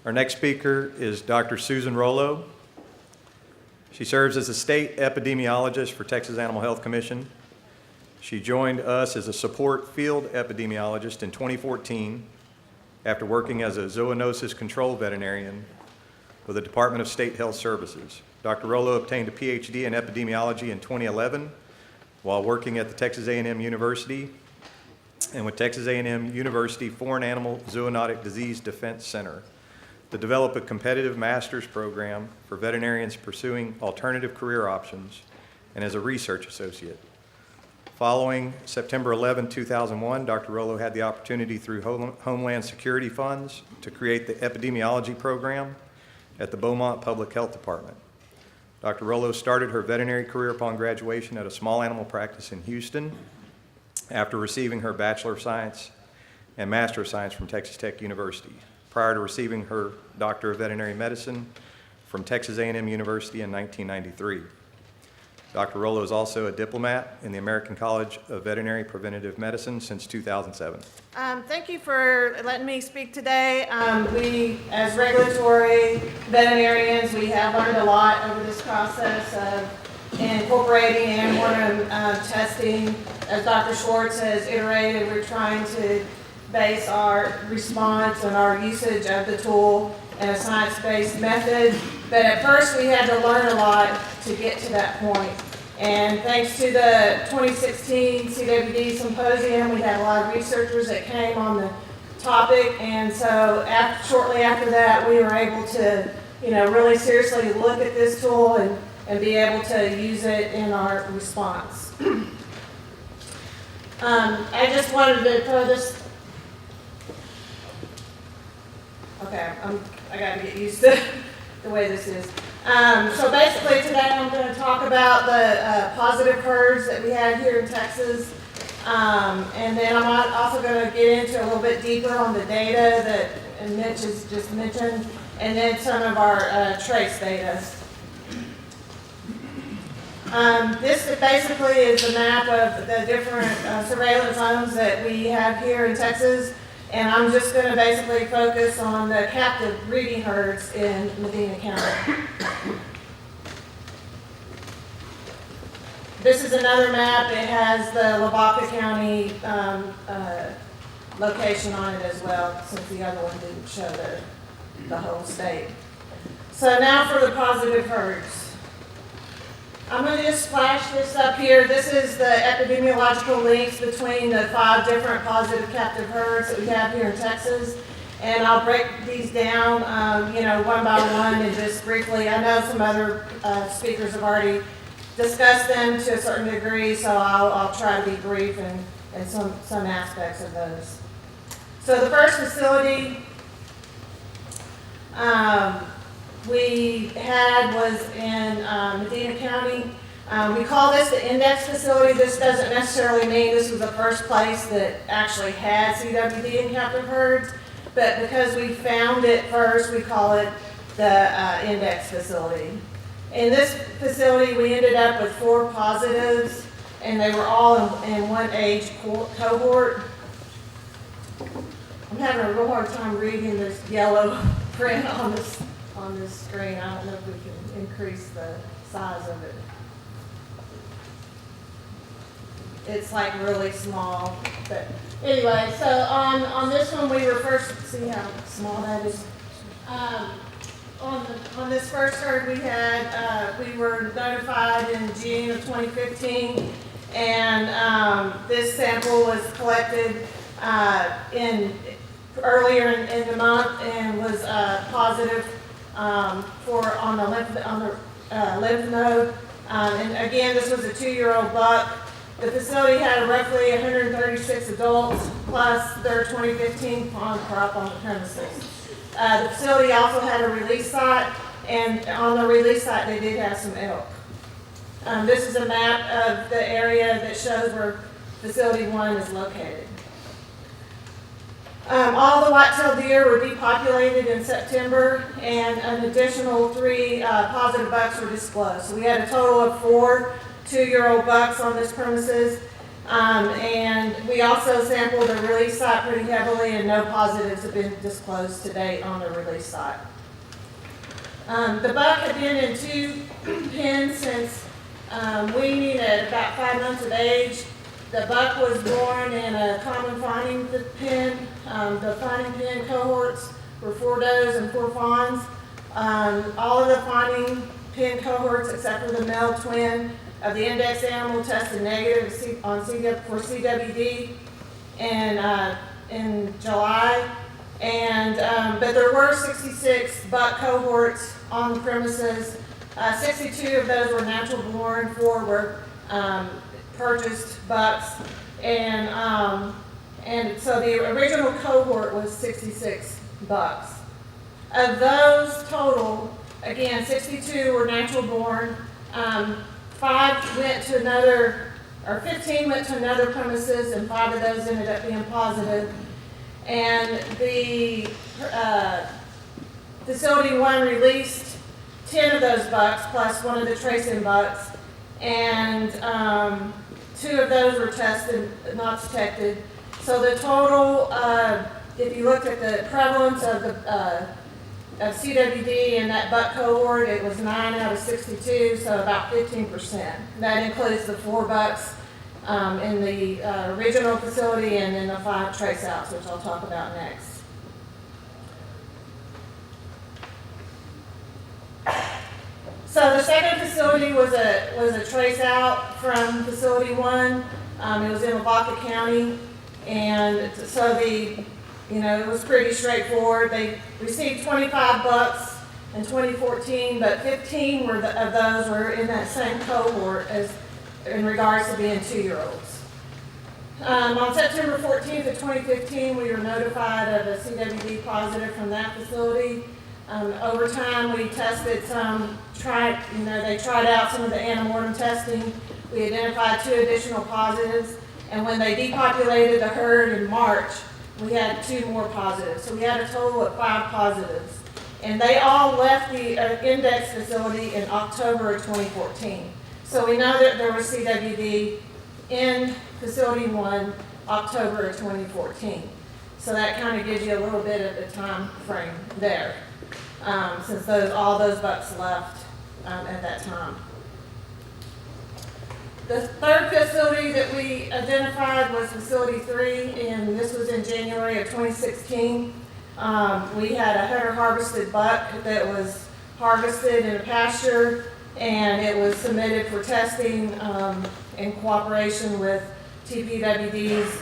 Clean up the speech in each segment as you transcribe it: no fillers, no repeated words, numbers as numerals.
Our next speaker is Dr. Susan Rollo. She serves as a state epidemiologist for Texas Animal Health Commission. She joined us as a support field epidemiologist in 2014 after working as a zoonosis control veterinarian with the Department of State Health Services. Dr. Rollo obtained a PhD in epidemiology in 2011 while working at the Texas A&M University and with Texas A&M University Foreign Animal Zoonotic Disease Defense Center to develop a competitive master's program for veterinarians pursuing alternative career options and as a research associate. Following September 11, 2001, Dr. Rollo had the opportunity through Homeland Security funds to create the epidemiology program at the Beaumont Public Health Department. Dr. Rollo started her veterinary career upon graduation at a small animal practice in Houston after receiving her Bachelor of Science and Master of Science from Texas Tech University, prior to receiving her Doctor of Veterinary Medicine from Texas A&M University in 1993. Dr. Rollo is also a diplomat in the American College of Veterinary Preventative Medicine since 2007. Thank you for letting me speak today. We, as regulatory veterinarians, we have learned a lot over this process of incorporating Antemortem testing. As Dr. Schwartz has iterated, we're trying to base our response and our usage of the tool in a science-based method. But at first, we had to learn a lot to get to that point. And thanks to the 2016 CWD Symposium, we had a lot of researchers that came on the topic. And so shortly after that, we were able to, really seriously look at this tool and be able to use it in our response. I just wanted to throw this. Okay, I got to get used to the way this is. So basically today I'm going to talk about the positive herds that we had here in Texas. And then I'm also going to get into a little bit deeper on the data that Mitch has just mentioned, and then some of our trace data. This basically is a map of the different surveillance zones that we have here in Texas. And I'm just going to basically focus on the captive breeding herds in Medina County. This is another map. It has the Lavaca County location on it as well, since the other one didn't show the whole state. So now for the positive herds. I'm going to just flash this up here. This is the epidemiological links between the 5 different positive captive herds that we have here in Texas. And I'll break these down, one by one and just briefly. I know some other speakers have already discussed them to a certain degree, so I'll try to be brief in some aspects of those. So the first facility we had was in Medina County. We call this the index facility. This doesn't necessarily mean this was the first place that actually had CWD in captive herds, but because we found it first, we call it the index facility. In this facility, we ended up with 4 positives, and they were all in one age cohort. I'm having a real hard time reading this yellow print on this screen. I don't know if we can increase the size of it. It's like really small, but anyway, so on this one we were first, see how small that is. On this first herd we had, we were notified in June of 2015, and this sample was collected earlier in the month and was positive on the lymph node. And again, this was a 2-year-old buck. The facility had roughly 136 adults plus their 2015 fawn crop on the premises. The facility also had a release site, and on the release site they did have some elk. This is a map of the area that shows where Facility 1 is located. All the white-tailed deer were depopulated in September, and an additional 3 positive bucks were disclosed. So we had a total of 4 2-year-old bucks on this premises. And we also sampled the release site pretty heavily, and no positives have been disclosed to date on the release site. The buck had been in 2 pens since weaning at about 5 months of age. The buck was born in a common fawning pen. The fawning pen cohorts were 4 does and 4 fawns. All of the fawning pen cohorts, except for the male twin of the index animal, tested negative for CWD in July. But there were 66 buck cohorts on the premises. 62 of those were natural born, 4 were purchased bucks, and so the original cohort was 66 bucks. Of those total, again, 62 were natural born. 15 went to another premises, and 5 of those ended up being positive. And the facility 1 released 10 of those bucks, plus 1 of the tracing bucks, and 2 of those were tested, not detected. So the total, if you looked at the prevalence of CWD in that buck cohort, it was 9 out of 62, so about 15%. That includes the 4 bucks in the original facility, and then the 5 trace outs, which I'll talk about next. So the second facility was a trace out from facility 1. It was in Lavaca County, and so it was pretty straightforward. They received 25 bucks in 2014, but 15 of those were in that same cohort as in regards to being 2-year-olds. On September 14th of 2015, we were notified of a CWD positive from that facility. Over time, we tested they tried out some of the Antemortem testing. We identified 2 additional positives, and when they depopulated the herd in March, we had 2 more positives. So we had a total of 5 positives. And they all left the index facility in October of 2014. So we know that there was CWD in facility 1, October of 2014. So that kind of gives you a little bit of the time frame there, since all those bucks left at that time. The third facility that we identified was facility 3, and this was in January of 2016. We had a header harvested buck that was harvested in a pasture, and it was submitted for testing in cooperation with TPWD's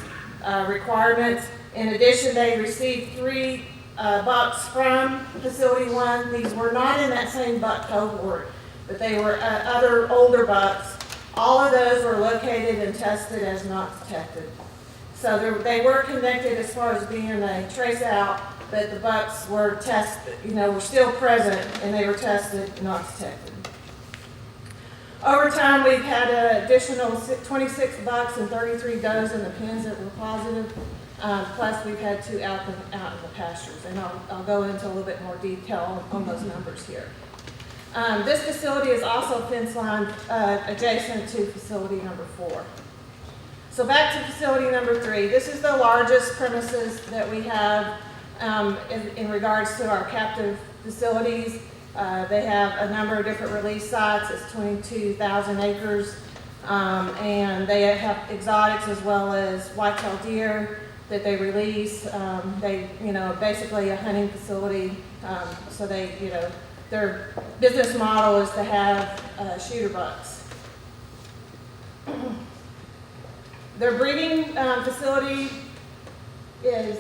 requirements. In addition, they received 3 bucks from facility 1. These were not in that same buck cohort, but they were other older bucks. All of those were located and tested as not detected. So they were connected as far as being a trace out, but the bucks were tested, were still present, and they were tested, not detected. Over time, we've had an additional 26 bucks and 33 does in the pens that were positive. Plus, we've had 2 out in the pastures, and I'll go into a little bit more detail on those numbers here. This facility is also fence line adjacent to facility number 4. So back to facility number 3. This is the largest premises that we have in regards to our captive facilities. They have a number of different release sites. It's 22,000 acres, and they have exotics as well as whitetail deer that they release. They, basically a hunting facility. So they, their business model is to have shooter bucks. Their breeding facility is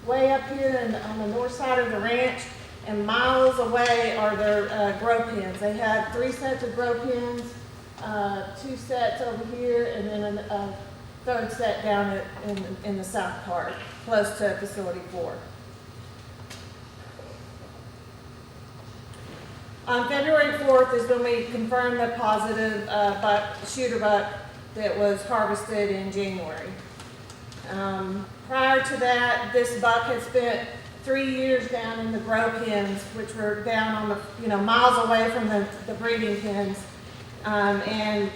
way up here on the north side of the ranch, and miles away are their grow pens. They have 3 sets of grow pens, 2 sets over here, and then a 3rd set down in the south part, close to facility 4. On February 4th is when we confirmed the positive shooter buck that was harvested in January. Prior to that, this buck had spent 3 years down in the grow pens, which were down on the, miles away from the breeding pens. And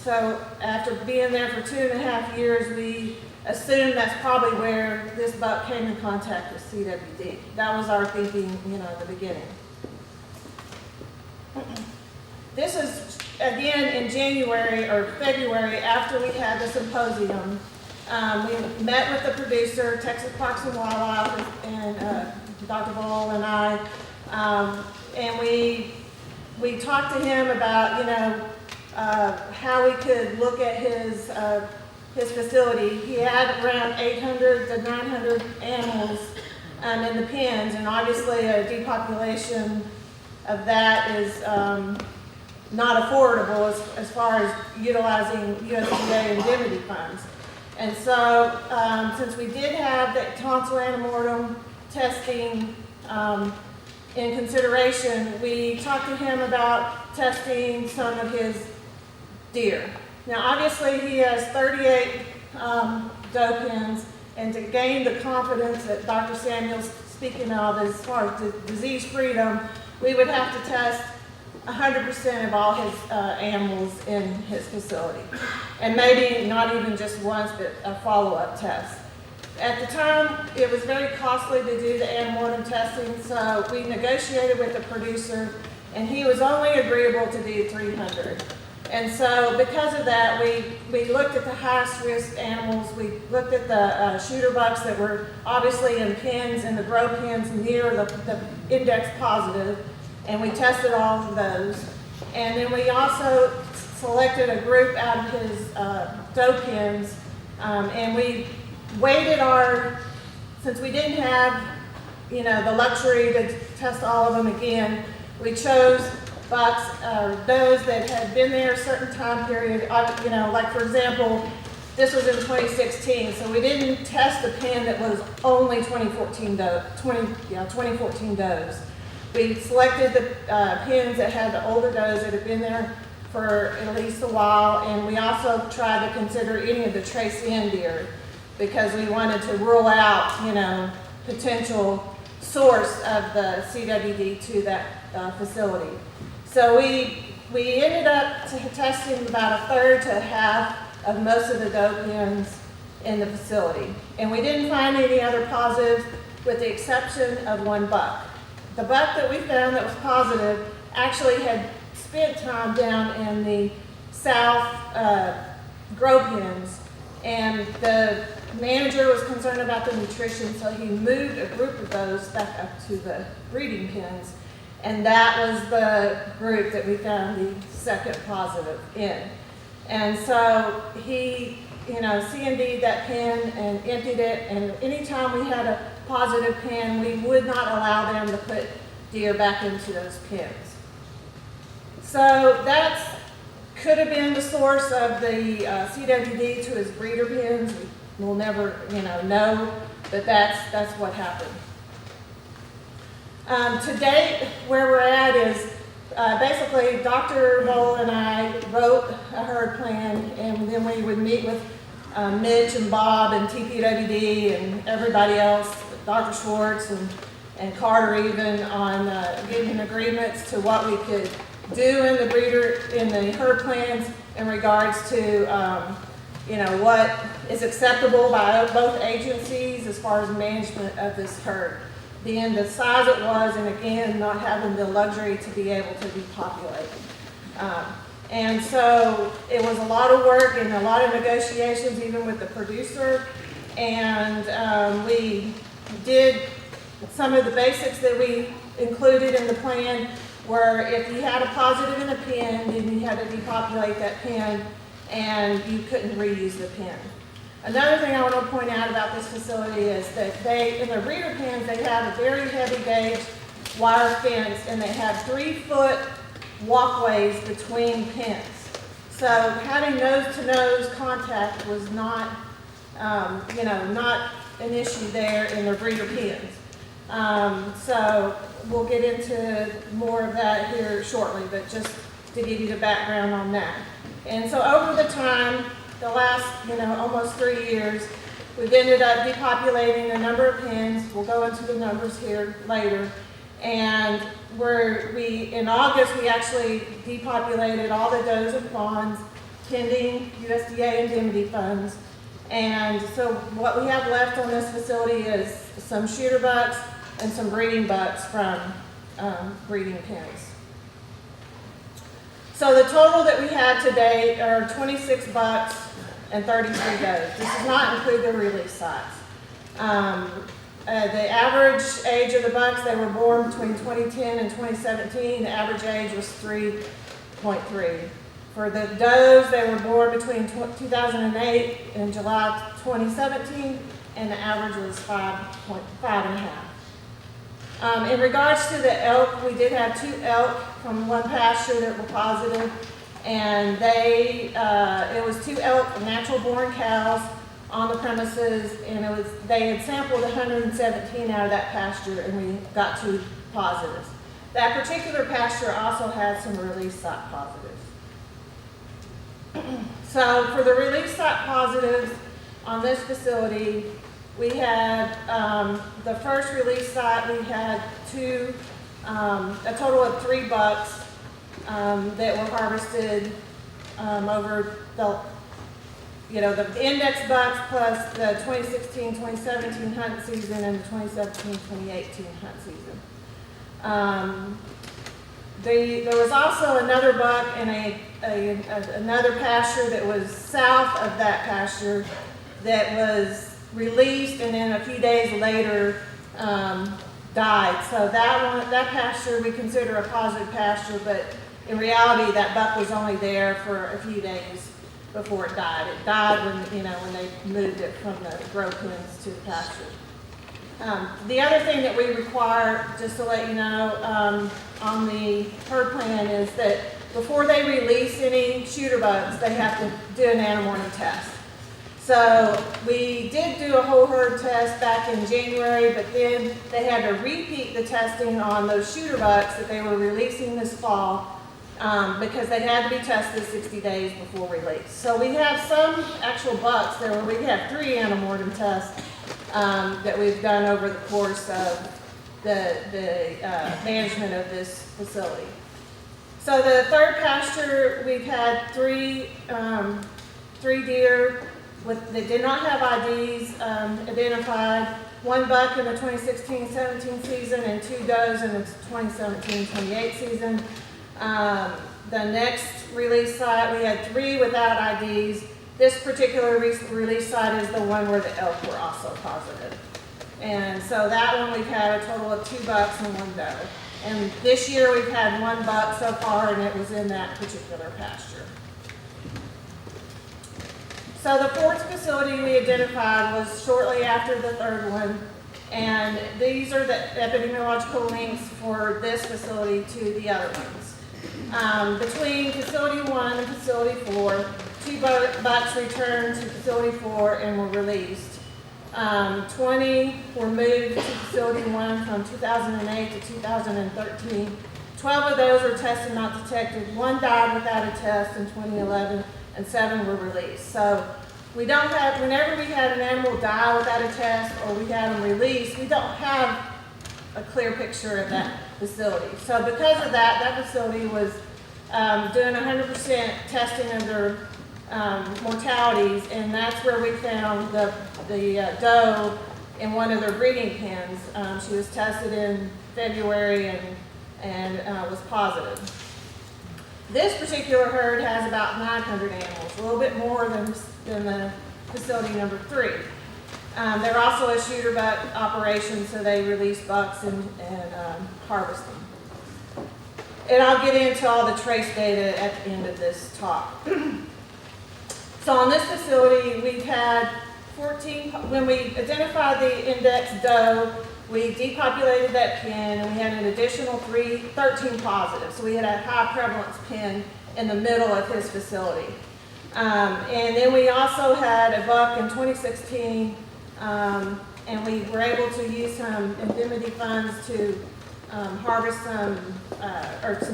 so after being there for 2.5 years, we assumed that's probably where this buck came in contact with CWD. That was our thinking, in the beginning. This is, again, in January or February, after we had the symposium. We met with the producer, Texas Parks and Wildlife, and Dr. Rollo and I, and we talked to him about, how we could look at his facility. He had around 800 to 900 animals in the pens, and obviously a depopulation of that is not affordable as far as utilizing USDA indemnity funds. And so, since we did have the tonsil antemortem testing in consideration, we talked to him about testing some of his deer. Now, obviously, he has 38 doe pens, and to gain the confidence that Dr. Samuel's speaking of as far as disease freedom, we would have to test 100% of all his animals in his facility. And maybe not even just once, but a follow-up test. At the time, it was very costly to do the Antemortem testing, so we negotiated with the producer, and he was only agreeable to do 300. And so because of that, we looked at the highest risk animals. We looked at the shooter bucks that were obviously in pens, and the grow pens near the index positive, and we tested all of those. And then we also selected a group out of his doe pens, and we weighted since we didn't have, the luxury to test all of them again, we chose bucks, does that had been there a certain time period, like for example, this was in 2016, so we didn't test a pen that was only 2014 does. We selected the pens that had the older does that had been there for at least a while, and we also tried to consider any of the trace-in deer because we wanted to rule out, potential source of the CWD to that facility. So we ended up testing about a third to a half of most of the doe pens in the facility. And we didn't find any other positives with the exception of one buck. The buck that we found that was positive actually had spent time down in the south grow pens, and the manager was concerned about the nutrition, so he moved a group of those back up to the breeding pens. And that was the group that we found the second positive in. And so he, CMD'd that pen and emptied it, and anytime we had a positive pen, we would not allow them to put deer back into those pens. So that could have been the source of the CWD to his breeder pens. We'll never, know, but that's what happened. To date, where we're at is basically Dr. Rollo and I wrote a herd plan, and then we would meet with Mitch and Bob and TPWD and everybody else, Dr. Schwartz and Carter even, on getting agreements to what we could do in the herd plans in regards to what is acceptable by both agencies as far as management of this herd, being the size it was, and again, not having the luxury to be able to depopulate. And so it was a lot of work and a lot of negotiations, even with the producer. And we did some of the basics that we included in the plan were if you had a positive in a pen, then you had to depopulate that pen, and you couldn't reuse the pen. Another thing I want to point out about this facility is that in their breeder pens, they have a very heavy gauge wire fence, and they have 3-foot walkways between pens. So having nose-to-nose contact was not, not an issue there in their breeder pens. So we'll get into more of that here shortly, but just to give you the background on that. And so over the time, the last, almost 3 years, we've ended up depopulating a number of pens. We'll go into the numbers here later. And in August, we actually depopulated all the does and fawns. pending USDA indemnity funds. And so what we have left on this facility is some shooter bucks and some breeding bucks from breeding pens. So the total that we have today are 26 bucks and 33 does. This does not include the release sites. The average age of the bucks, they were born between 2010 and 2017. The average age was 3.3. For the does, they were born between 2008 and July 2017, and the average was 5.5. In regards to the elk, we did have 2 elk from one pasture that were positive, and it was 2 elk natural born cows on the premises, and they had sampled 117 out of that pasture, and we got 2 positives. That particular pasture also had some release site positives. So for the release site positives on this facility, we had the first release site, we had a total of 3 bucks that were harvested over the index bucks plus the 2016-2017 hunt season and the 2017-2018 hunt season. There was also another buck in another pasture that was south of that pasture that was released and then a few days later died. So that pasture we consider a positive pasture, but in reality that buck was only there for a few days before it died. It died when they moved it from the grow pens to the pasture. The other thing that we require, just to let you know, on the herd plan is that before they release any shooter bucks, they have to do an Antemortem test. So we did do a whole herd test back in January, but then they had to repeat the testing on those shooter bucks that they were releasing this fall because they had to be tested 60 days before release. So we have some actual bucks there where we have 3 Antemortem tests that we've done over the course of the management of this facility. So the third pasture, we've had 3 deer that did not have IDs identified, 1 buck in the 2016-17 season and 2 does in the 2017-28 season. The next release site, we had 3 without IDs. This particular release site is the one where the elk were also positive. And so that one we've had a total of 2 bucks and 1 doe. And this year we've had 1 buck so far, and it was in that particular pasture. So the 4th facility we identified was shortly after the 3rd one, and these are the epidemiological links for this facility to the other ones. Between facility 1 and facility 4, 2 bucks returned to facility 4 and were released. 20 were moved to facility 1 from 2008 to 2013. 12 of those were tested not detected. 1 died without a test in 2011, and 7 were released. So we don't have, whenever we had an animal die without a test or we had them released, we don't have a clear picture of that facility. So because of that, that facility was doing 100% testing of their mortalities, and that's where we found the doe in one of their breeding pens. She was tested in February and was positive. This particular herd has about 900 animals, a little bit more than the facility number 3. They're also a shooter buck operation, so they release bucks and harvest them. And I'll get into all the trace data at the end of this talk. So on this facility, we've had 14, when we identified the index doe, we depopulated that pen, and we had an additional 13 positives. So we had a high prevalence pen in the middle of his facility. And then we also had a buck in 2016, and we were able to use some indemnity funds to harvest some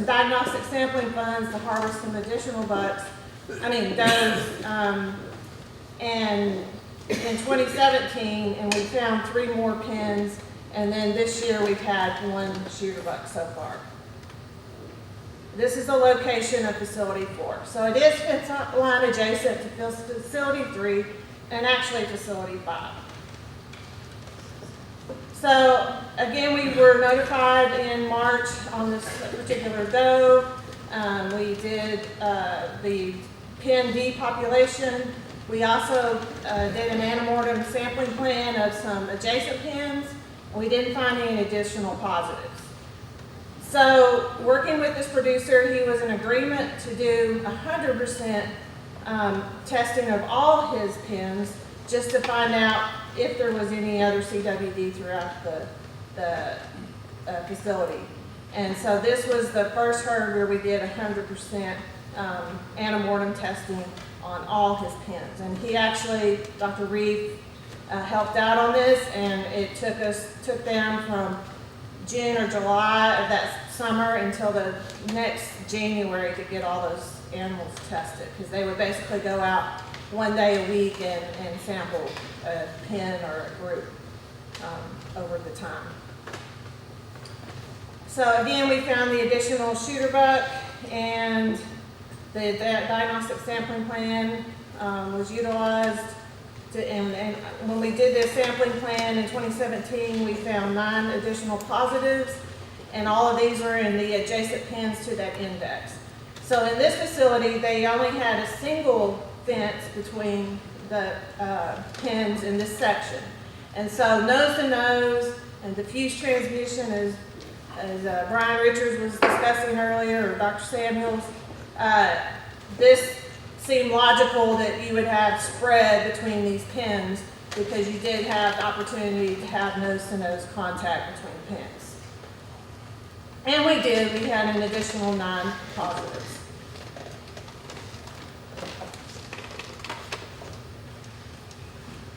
diagnostic sampling funds to harvest some additional does. And in 2017, and we found 3 more pens, and then this year we've had 1 shooter buck so far. This is the location of facility 4. So it is fence line adjacent to facility 3 and actually facility 5. So again, we were notified in March on this particular doe. We did the pen depopulation. We also did an Antemortem sampling plan of some adjacent pens. We didn't find any additional positives. So working with this producer, he was in agreement to do 100% testing of all his pens just to find out if there was any other CWD throughout the facility. And so this was the first herd where we did 100% Antemortem testing on all his pens. And he actually, Dr. Reeve, helped out on this, and it took them from June or July of that summer until the next January to get all those animals tested, because they would basically go out one day a week and sample a pen or a group over the time. So again, we found the additional shooter buck, and the diagnostic sampling plan was utilized. And when we did this sampling plan in 2017, we found 9 additional positives, and all of these were in the adjacent pens to that index. So in this facility, they only had a single fence between the pens in this section. And so nose to nose and diffuse transmission, as Brian Richards was discussing earlier, or Dr. Samuels, this seemed logical that you would have spread between these pens because you did have the opportunity to have nose-to-nose contact between pens. And we did. We had an additional 9 positives.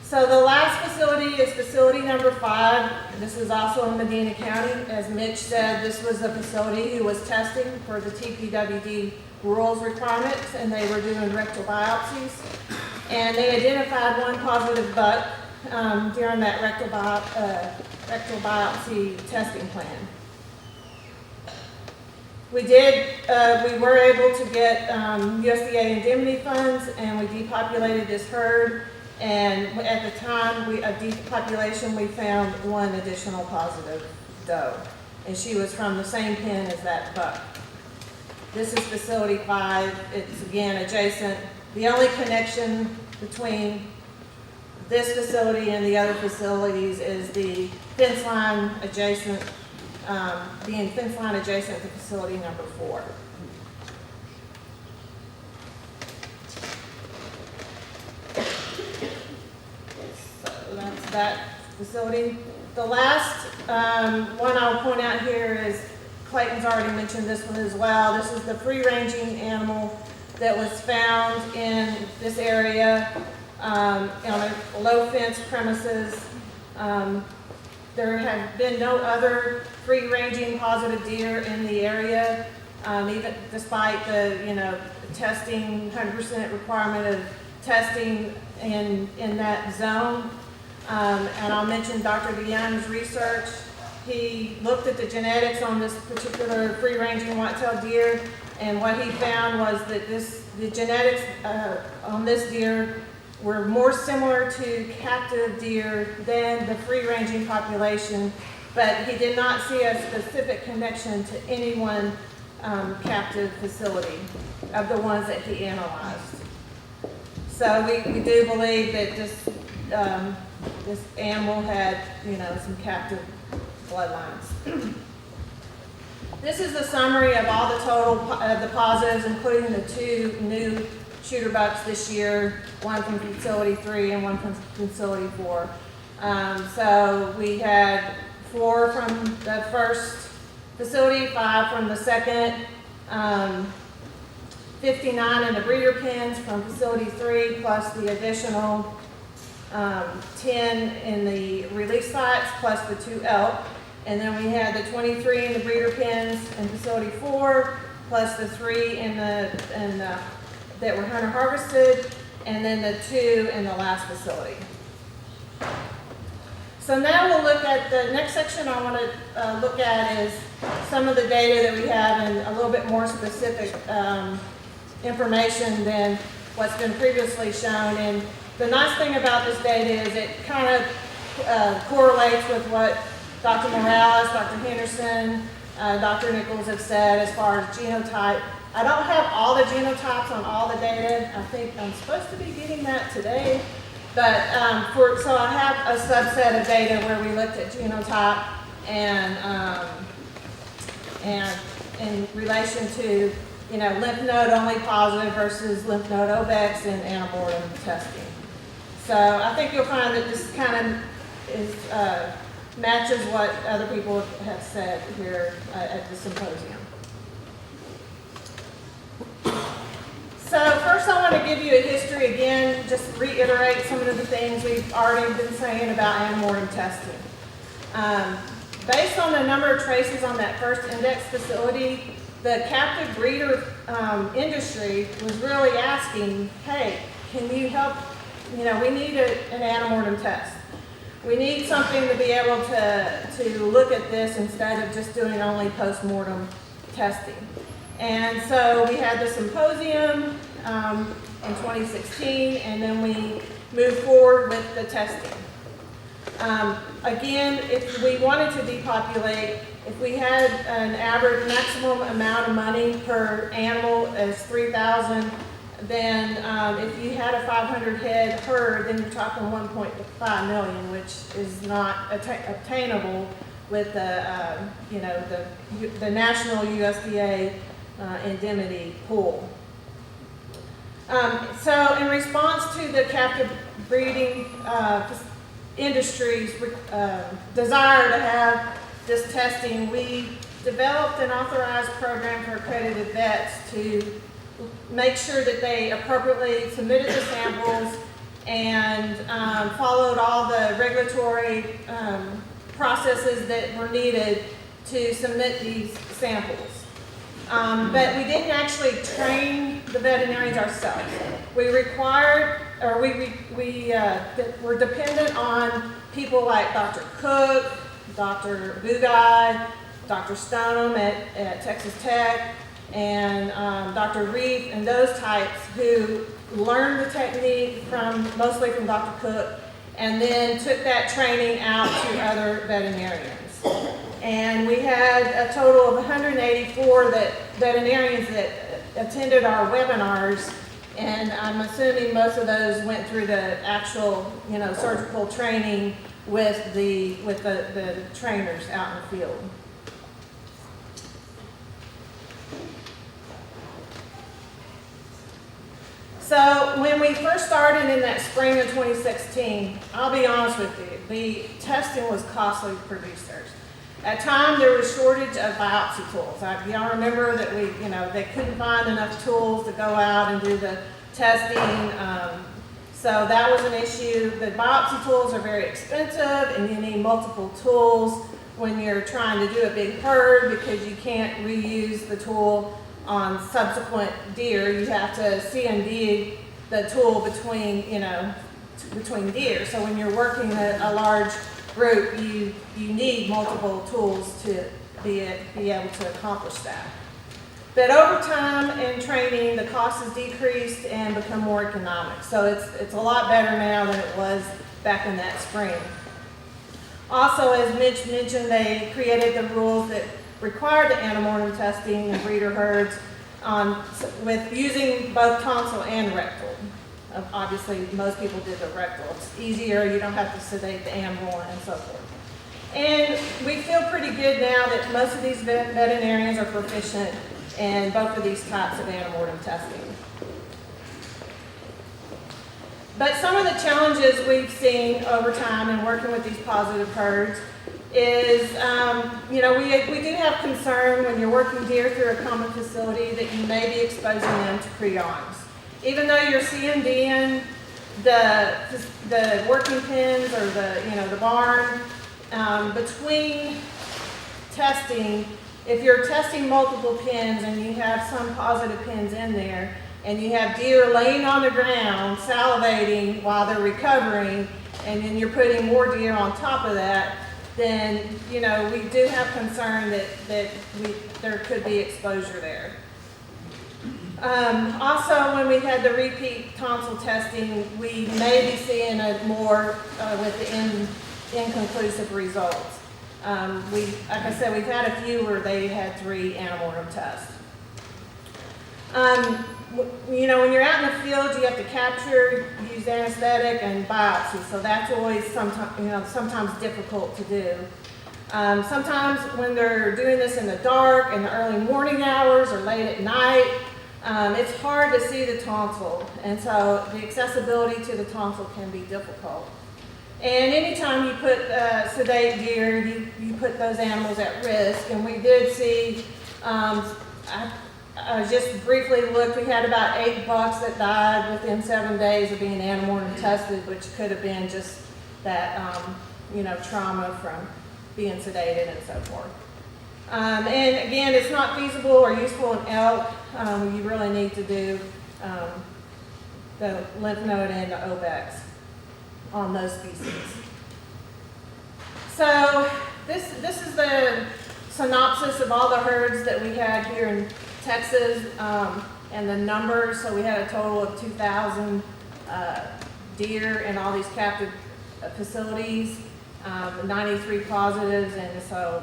So the last facility is facility number 5. This is also in Medina County. As Mitch said, this was a facility who was testing for the TPWD rules requirements, and they were doing rectal biopsies. And they identified 1 positive buck during that rectal biopsy testing plan. We were able to get USDA indemnity funds, and we depopulated this herd. And at the time of depopulation, we found 1 additional positive doe, and she was from the same pen as that buck. This is facility 5. It's again adjacent. The only connection between this facility and the other facilities is the fence line adjacent, being fence line adjacent to facility number 4. So that's that facility. The last one I'll point out here is, Clayton's already mentioned this one as well. This is the free-ranging animal that was found in this area on a low-fence premises. There have been no other free-ranging positive deer in the area, even despite the testing, 100% requirement of testing in that zone. And I'll mention Dr. DeYoung's research. He looked at the genetics on this particular free-ranging white-tailed deer, and what he found was that the genetics on this deer were more similar to captive deer than the free-ranging population, but he did not see a specific connection to any one captive facility of the ones that he analyzed. So we do believe that this animal had, some captive bloodlines. This is the summary of all the total of the positives, including the 2 new shooter bucks this year, 1 from facility 3 and 1 from facility 4. So we had 4 from the first facility, 5 from the second, 59 in the breeder pens from facility 3, plus the additional 10 in the release sites, plus the 2 elk. And then we had the 23 in the breeder pens in facility 4, plus the 3 that were hunter harvested, and then the 2 in the last facility. So now we'll look at the next section I want to look at is some of the data that we have and a little bit more specific information than what's been previously shown. And the nice thing about this data is it kind of correlates with what Dr. Morales, Dr. Henderson, Dr. Nichols have said as far as genotype. I don't have all the genotypes on all the data. I think I'm supposed to be getting that today. But so I have a subset of data where we looked at genotype and in relation to, you know, lymph node only positive versus lymph node OVEX and Antemortem testing. So I think you'll find that this kind of is matches what other people have said here at the symposium. So first I want to give you a history again, just reiterate some of the things we've already been saying about Antemortem testing. Based on the number of traces on that first index facility, the captive breeder industry was really asking, hey, can you help, you know, we need an Antemortem test. We need something to be able to look at this instead of just doing only post-mortem testing. And so we had the symposium in 2016, and then we moved forward with the testing. Again, if we wanted to depopulate, if we had an average maximum amount of money per animal as $3,000, then if you had a 500 head herd, then you're talking 1.5 million, which is not obtainable with the you know, the national USDA indemnity pool. So in response to the captive breeding industry's desire to have this testing, we developed an authorized program for accredited vets to make sure that they appropriately submitted the samples and followed all the regulatory processes that were needed to submit these samples. But we didn't actually train the veterinarians ourselves. We required, or we were dependent on people like Dr. Cook, Dr. Bugaj, Dr. Stoneham at Texas Tech, and Dr. Reef, and those types who learned the technique mostly from Dr. Cook, and then took that training out to other veterinarians. And we had a total of 184 veterinarians that attended our webinars, and I'm assuming most of those went through the actual, you know, surgical training with the trainers out in the field. So when we first started in that spring of 2016, I'll be honest with you, the testing was costly for producers. At times there was shortage of biopsy tools. Y'all remember that they couldn't find enough tools to go out and do the testing. So that was an issue. The biopsy tools are very expensive, and you need multiple tools when you're trying to do a big herd because you can't reuse the tool on subsequent deer. You have to CMD the tool between deer. So when you're working a large group, you need multiple tools to be able to accomplish that. But over time and training, the cost has decreased and become more economic. So it's a lot better now than it was back in that spring. Also, as Mitch mentioned, they created the rules that required the Antemortem testing in breeder herds with using both tonsil and rectal. Obviously, most people did the rectal. It's easier, you don't have to sedate the animal and so forth. And we feel pretty good now that most of these veterinarians are proficient in both of these types of Antemortem testing. But some of the challenges we've seen over time in working with these positive herds is, we do have concern when you're working deer through a common facility that you may be exposing them to pre-arms. Even though you're CMDing the working pens or the barn, between testing, if you're testing multiple pens and you have some positive pens in there, and you have deer laying on the ground salivating while they're recovering, and then you're putting more deer on top of that, then, you know, we do have concern that there could be exposure there. Also, when we had the repeat tonsil testing, we may be seeing a more with the inconclusive results. Like I said, we've had a few where they had 3 Antemortem tests. You know, when you're out in the field, you have to capture, use anesthetic, and biopsy. So that's always sometimes difficult to do. Sometimes when they're doing this in the dark, in the early morning hours, or late at night, it's hard to see the tonsil, and so the accessibility to the tonsil can be difficult. And anytime you put sedate deer, you put those animals at risk. And we did see, I just briefly looked, we had about 8 bucks that died within 7 days of being Antemortem tested, which could have been just that, you know, trauma from being sedated and so forth. And again, it's not feasible or useful in elk. You really need to do the lymph node and the obex on those species. So this is the synopsis of all the herds that we had here in Texas, and the numbers. So we had a total of 2,000 deer in all these captive facilities, 93 positives, and so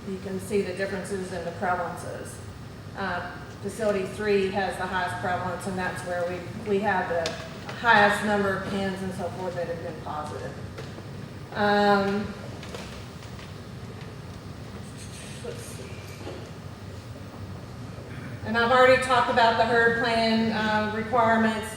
you can see the differences in the prevalences. Facility 3 has the highest prevalence, and that's where we have the highest number of pins and so forth that have been positive. Let's see. And I've already talked about the herd plan requirements.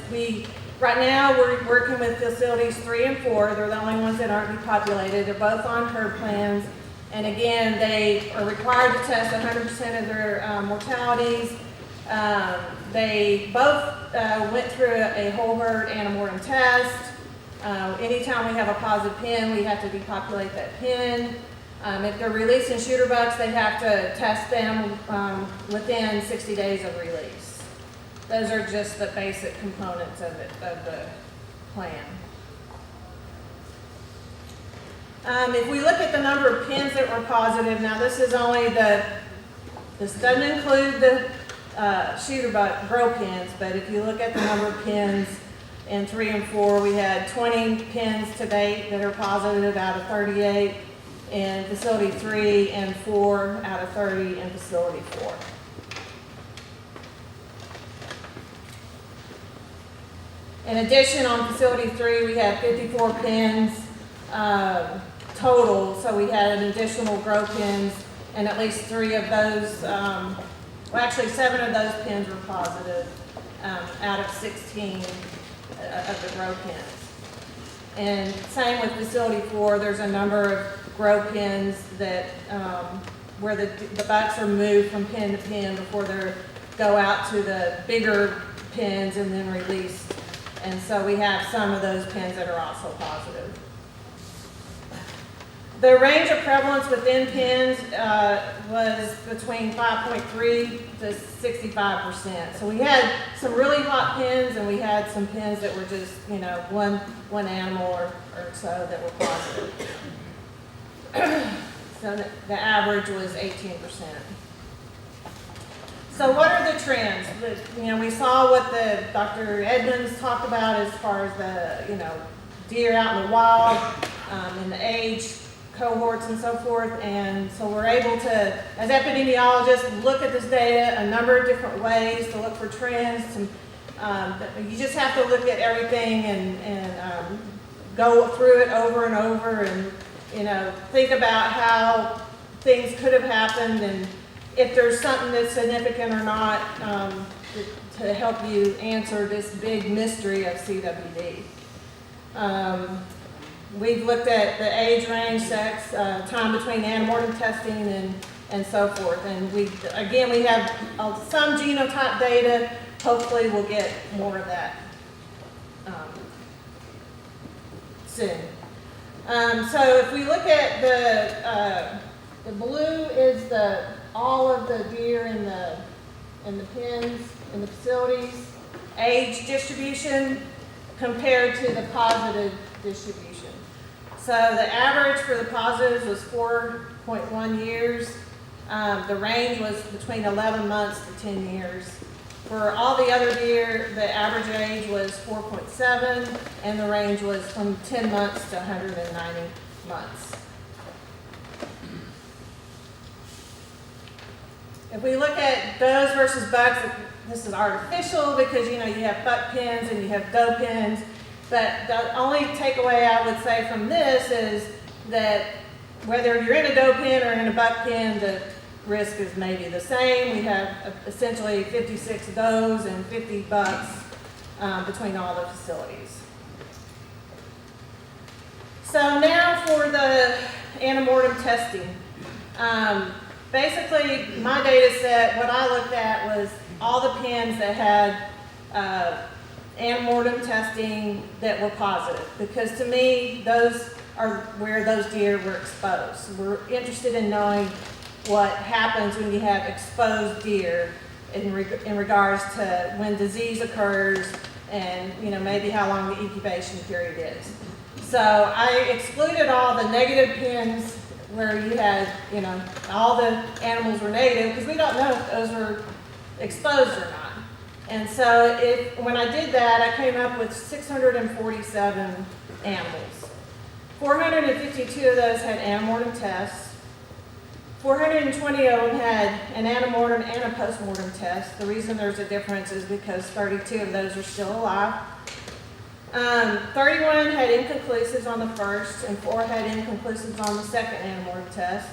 Right now we're working with facilities 3 and 4. They're the only ones that aren't depopulated. They're both on herd plans. And again, they are required to test 100% of their mortalities. They both went through a whole herd Antemortem test. Anytime we have a positive pin, we have to depopulate that pin. If they're releasing shooter bucks, they have to test them within 60 days of release. Those are just the basic components of the plan. If we look at the number of pins that were positive, now this is only this doesn't include the shooter buck grow pins, but if you look at the number of pins in 3 and 4, we had 20 pins to date that are positive out of 38 in facility 3 and 4 out of 30 in facility 4. In addition, on facility 3, we had 54 pins total, so we had an additional grow pins, and at least 3 of those, well actually 7 of those pins were positive out of 16 of the grow pins. And same with facility 4, there's a number of grow pins that where the bucks are moved from pin to pin before they go out to the bigger pins and then released. And so we have some of those pins that are also positive. The range of prevalence within pins was between 5.3 to 65%. So we had some really hot pins, and we had some pins that were just, you know, one animal or so that were positive. So the average was 18%. So what are the trends? You know, we saw what the Dr. Edmonds talked about as far as the, you know, deer out in the wild, and the age cohorts and so forth. And so we're able to, as epidemiologists, look at this data a number of different ways to look for trends. You just have to look at everything and go through it over and over, and, you know, think about how things could have happened and if there's something that's significant or not, to help you answer this big mystery of CWD. We've looked at the age range, sex, time between Antemortem testing, and so forth. And we have some genotype data. Hopefully we'll get more of that soon. So if we look at the blue is all of the deer in the pens in the facilities, age distribution compared to the positive distribution. So the average for the positives was 4.1 years. The range was between 11 months to 10 years. For all the other deer, the average age was 4.7, and the range was from 10 months to 190 months. If we look at does versus bucks, this is artificial because you have buck pens and you have doe pens. But the only takeaway I would say from this is that whether you're in a doe pen or in a buck pen, the risk is maybe the same. We have essentially 56 does and 50 bucks between all the facilities. So now for the Antemortem testing. Basically, my data set, what I looked at was all the pens that had Antemortem testing that were positive, because to me, those are where those deer were exposed. We're interested in knowing what happens when you have exposed deer in regards to when disease occurs and maybe how long the incubation period is. So I excluded all the negative pens where you had, all the animals were negative, because we don't know if those were exposed or not. And so when I did that, I came up with 647 animals. 452 of those had Antemortem tests. 420 of them had an Antemortem and a postmortem test. The reason there's a difference is because 32 of those are still alive. 31 had inconclusives on the first, and 4 had inconclusives on the second Antemortem test.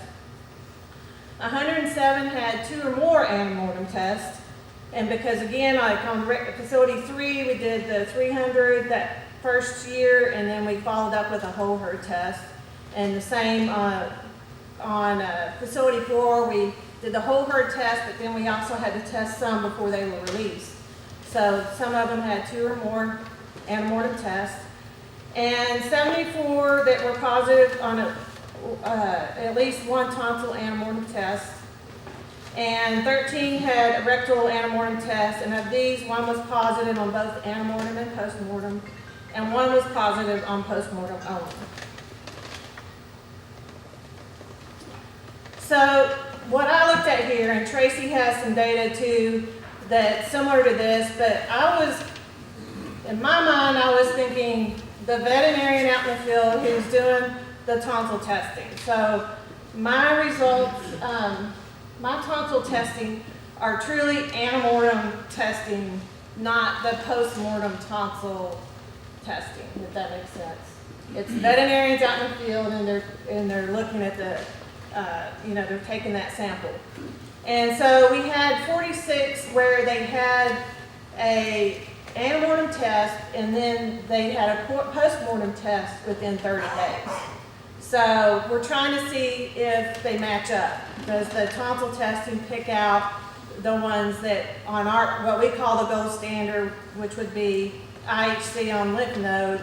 107 had 2 or more Antemortem tests. And because again, like on facility 3, we did the 300 that first year, and then we followed up with a whole herd test. And the same on facility 4, we did the whole herd test, but then we also had to test some before they were released. So some of them had 2 or more Antemortem tests, and 74 that were positive on at least one tonsil Antemortem test, and 13 had a rectal Antemortem test, and of these, 1 was positive on both Antemortem and postmortem, and 1 was positive on postmortem only. So what I looked at here, and Tracy has some data too that's similar to this, but in my mind, I was thinking the veterinarian out in the field who's doing the tonsil testing. So my results, my tonsil testing are truly Antemortem testing, not the postmortem tonsil testing, if that makes sense. It's veterinarians out in the field, and they're looking at the, they're taking that sample. And so we had 46 where they had a Antemortem test, and then they had a postmortem test within 30 days. So we're trying to see if they match up. Does the tonsil testing pick out the ones that on what we call the gold standard, which would be IHC on lymph node,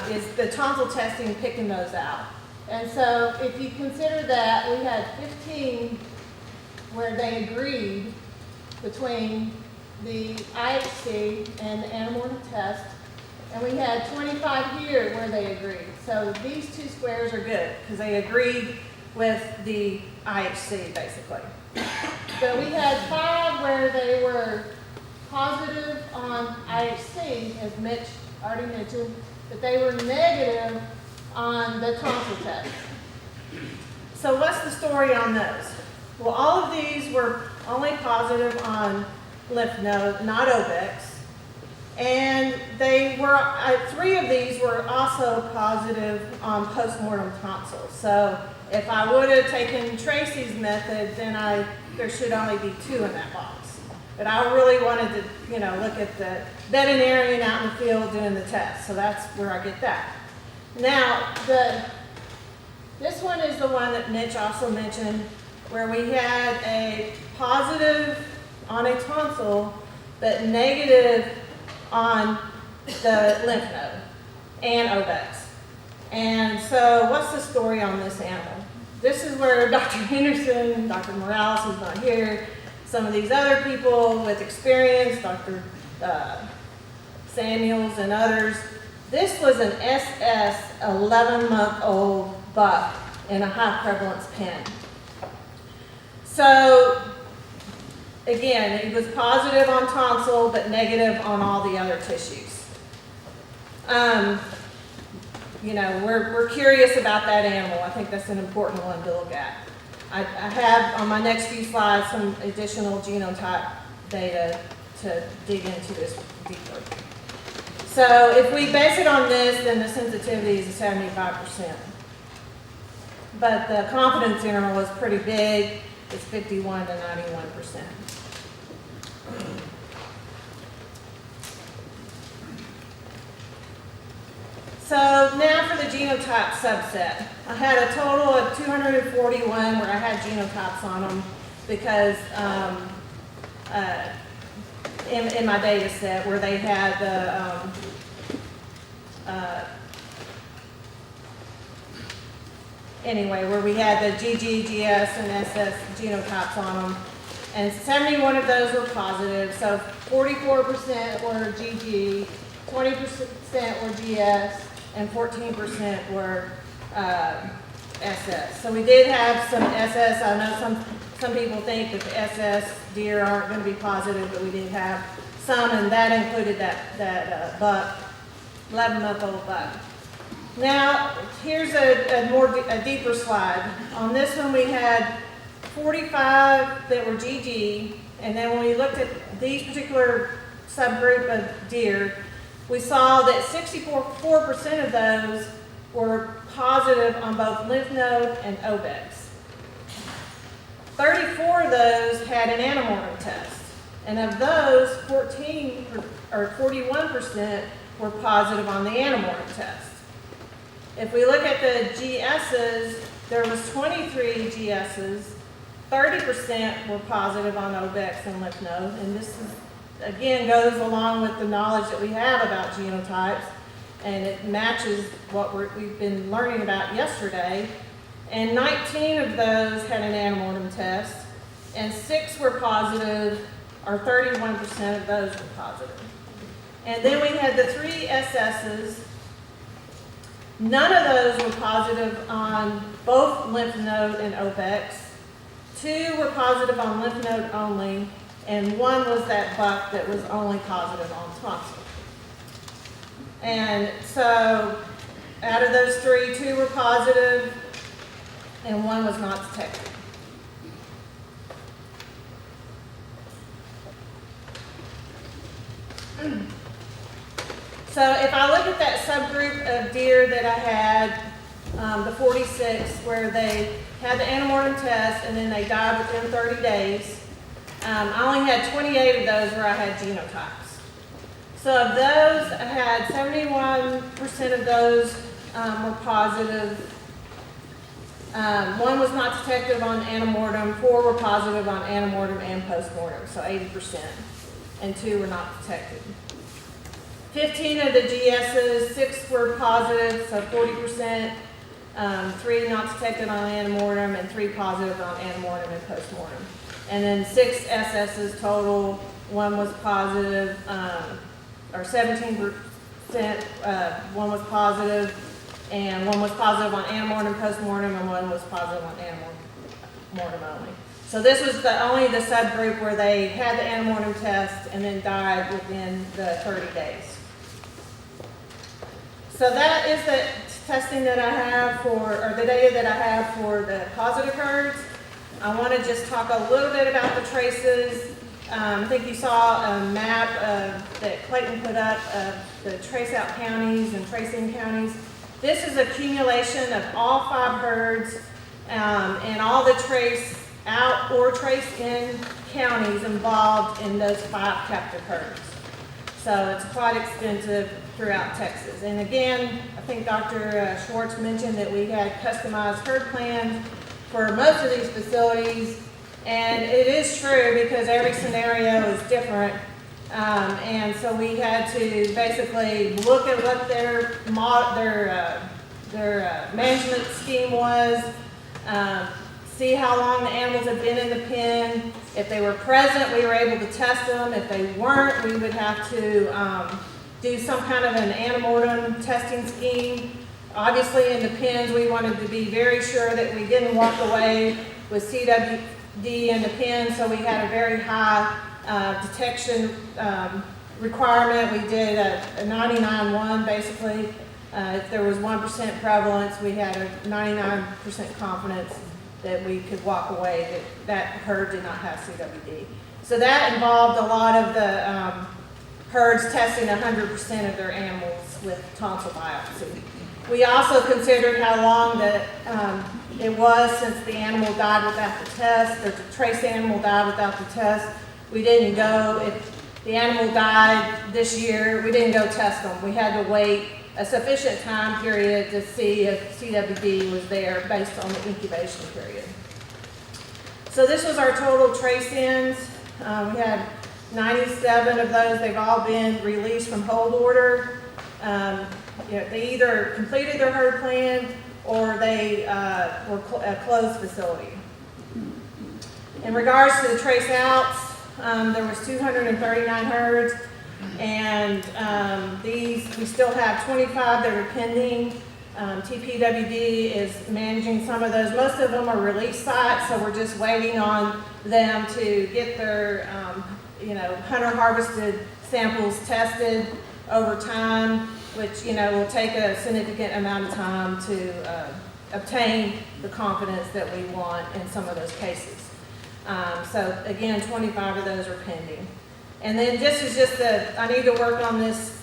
is the tonsil testing picking those out? And so if you consider that, we had 15 where they agreed between the IHC and the Antemortem test, and we had 25 here where they agreed. So these 2 squares are good because they agreed with the IHC basically. So we had 5 where they were positive on IHC, as Mitch already mentioned, but they were negative on the tonsil test. So what's the story on those? Well, all of these were only positive on lymph node, not obex. And they were, 3 of these were also positive on postmortem tonsils. So if I would have taken Tracy's method, then there should only be 2 in that box. But I really wanted to, look at the veterinarian out in the field doing the test. So that's where I get that. Now, this one is the one that Mitch also mentioned, where we had a positive on a tonsil, but negative on the lymph node and obex. And so what's the story on this animal? This is where Dr. Henderson, Dr. Morales, who's not here, some of these other people with experience, Dr. Samuels and others, This was an SS 11-month-old buck in a high prevalence pen. So again, it was positive on tonsil, but negative on all the other tissues. You know, we're curious about that animal. I think that's an important one to look at. I have on my next few slides some additional genotype data to dig into this deeper. So if we base it on this, then the sensitivity is 75%. But the confidence interval is pretty big. It's 51 to 91%. So now for the genotype subset. I had a total of 241 where I had genotypes on them because in my data set where they had the anyway, where we had the GG, GS, and SS genotypes on them. And 71 of those were positive, so 44% were GG, 20% were GS, and 14% were SS. So we did have some SS. I know some people think that the SS deer aren't going to be positive, but we did have some, and that included that buck, 11-month-old buck. Now, here's a deeper slide. On this one, we had 45 that were GG, and then when we looked at these particular subgroup of deer, we saw that 64% of those were positive on both lymph node and obex. 34 of those had an Antemortem test, and of those, 41% were positive on the Antemortem test. If we look at the GSs, there was 23 GSs, 30% were positive on obex and lymph node, and this is, again, goes along with the knowledge that we have about genotypes, and it matches what we've been learning about yesterday. And 19 of those had an Antemortem test, and 6 were positive, or 31% of those were positive. And then we had the 3 SSs. None of those were positive on both lymph node and obex. 2 were positive on lymph node only, and 1 was that buck that was only positive on tonsil. And so out of those 3, 2 were positive, and 1 was not detected. So if I look at that subgroup of deer that I had, the 46, where they had the Antemortem test and then they died within 30 days, I only had 28 of those where I had genotypes. So of those, I had 71% of those were positive. 1 was not detected on Antemortem, 4 were positive on Antemortem and postmortem, so 80%, and 2 were not detected. 15 of the GSs, 6 were positive, so 40%, 3 not detected on Antemortem, and 3 positive on Antemortem and postmortem. And then 6 SSs total, 1 was positive, or 17%, 1 was positive, and 1 was positive on Antemortem, postmortem, and 1 was positive on Antemortem only. So this was only the subgroup where they had the Antemortem test and then died within the 30 days. So that is the testing that I have or the data that I have for the positive herds. I want to just talk a little bit about the traces. I think you saw a map that Clayton put up of the trace out counties and tracing counties. This is accumulation of all 5 herds and all the trace out or trace in counties involved in those 5 captive herds. So it's quite extensive throughout Texas. And again, I think Dr. Schwartz mentioned that we had customized herd plans for most of these facilities. And it is true because every scenario is different. And so we had to basically look at what their management scheme was, see how long the animals had been in the pen. If they were present, we were able to test them. If they weren't, we would have to do some kind of an Antemortem testing scheme. Obviously, in the pens, we wanted to be very sure that we didn't walk away with CWD in the pen, so we had a very high detection requirement. We did a 99.1 basically. If there was 1% prevalence, we had a 99% confidence that we could walk away that herd did not have CWD. So that involved a lot of the herds testing 100% of their animals with tonsil biopsy. We also considered how long it was since the animal died without the test, or the trace animal died without the test. We didn't go, if the animal died this year, we didn't go test them. We had to wait a sufficient time period to see if CWD was there based on the incubation period. So this was our total trace-ins. We had 97 of those. They've all been released from hold order. They either completed their herd plan or they were a closed facility. In regards to the trace outs, there was 239 herds, and we still have 25 that are pending. TPWD is managing some of those. Most of them are release sites, so we're just waiting on them to get their hunter harvested samples tested over time, which will take a significant amount of time to obtain the confidence that we want in some of those cases. So again, 25 of those are pending. And then this is just I need to work on this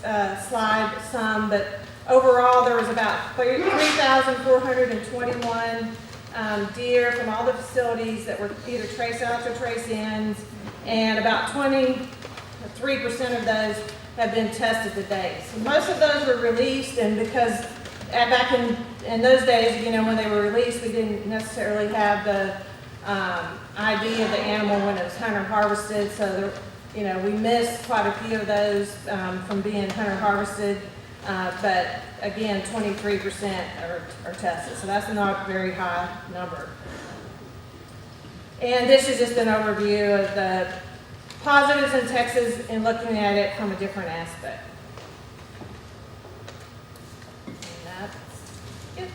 slide some, but overall there was about 3,421 deer from all the facilities that were either trace outs or trace ins, and about 23% of those have been tested to date. So most of those were released, and because back in those days, when they were released, we didn't necessarily have the ID of the animal when it was hunter harvested, so we missed quite a few of those from being hunter harvested, but again, 23% are tested, so that's not a very high number. And this is just an overview of the positives in Texas and looking at it from a different aspect. And that's it.